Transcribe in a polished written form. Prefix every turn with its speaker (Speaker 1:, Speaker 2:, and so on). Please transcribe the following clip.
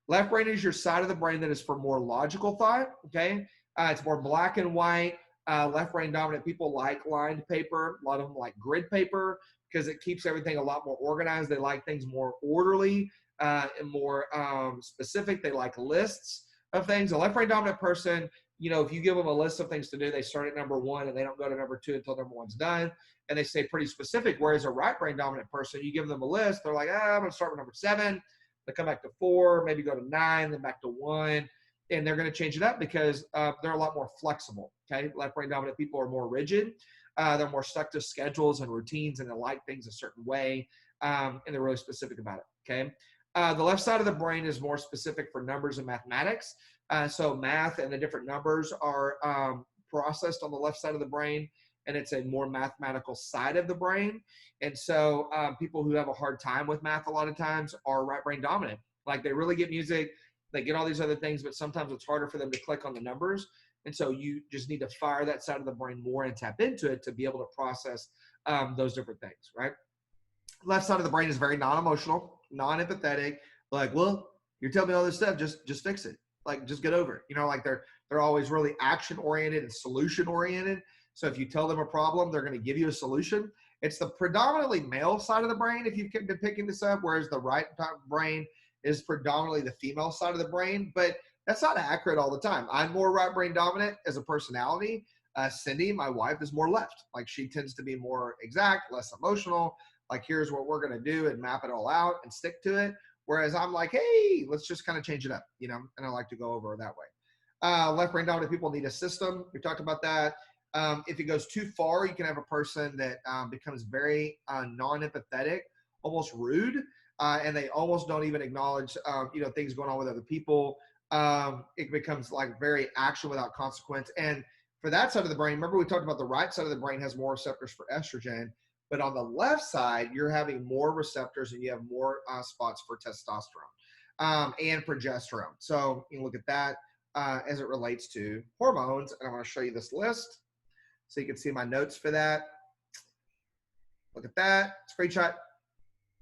Speaker 1: Left brain is your side of the brain that is for more logical thought, okay? It's more black and white. Left brain dominant people like lined paper. A lot of them like grid paper because it keeps everything a lot more organized. They like things more orderly and more specific. They like lists of things. A left brain dominant person, you know, if you give them a list of things to do, they start at number one and they don't go to number two until number one's done. And they stay pretty specific. Whereas a right brain dominant person, you give them a list, they're like, I'm going to start with number 7. They come back to 4, maybe go to 9, then back to 1. And they're going to change it up because they're a lot more flexible. Okay. Left brain dominant people are more rigid. They're more stuck to schedules and routines, and they like things a certain way. And they're really specific about it. Okay. The left side of the brain is more specific for numbers and mathematics. So math and the different numbers are processed on the left side of the brain, and it's a more mathematical side of the brain. And so people who have a hard time with math a lot of times are right brain dominant. Like they really get music, they get all these other things, but sometimes it's harder for them to click on the numbers. And so you just need to fire that side of the brain more and tap into it to be able to process those different things, right? Left side of the brain is very non-emotional, non-empathetic. Like, well, you're telling me all this stuff, just fix it. Like, just get over it. You know, like they're always really action-oriented and solution-oriented. So if you tell them a problem, they're going to give you a solution. It's the predominantly male side of the brain, if you've been picking this up, whereas the right brain is predominantly the female side of the brain. But that's not accurate all the time. I'm more right brain dominant as a personality. Cindy, my wife, is more left. Like she tends to be more exact, less emotional. Like here's what we're going to do and map it all out and stick to it. Whereas I'm like, hey, let's just kind of change it up, you know, and I like to go over that way. Left brain dominant people need a system. We talked about that. If it goes too far, you can have a person that becomes very non-empathetic, almost rude, and they almost don't even acknowledge, you know, things going on with other people. It becomes like very action without consequence. And for that side of the brain, remember we talked about the right side of the brain has more receptors for estrogen, but on the left side, you're having more receptors and you have more spots for testosterone and progesterone. So you look at that as it relates to hormones. And I'm going to show you this list so you can see my notes for that. Look at that screenshot.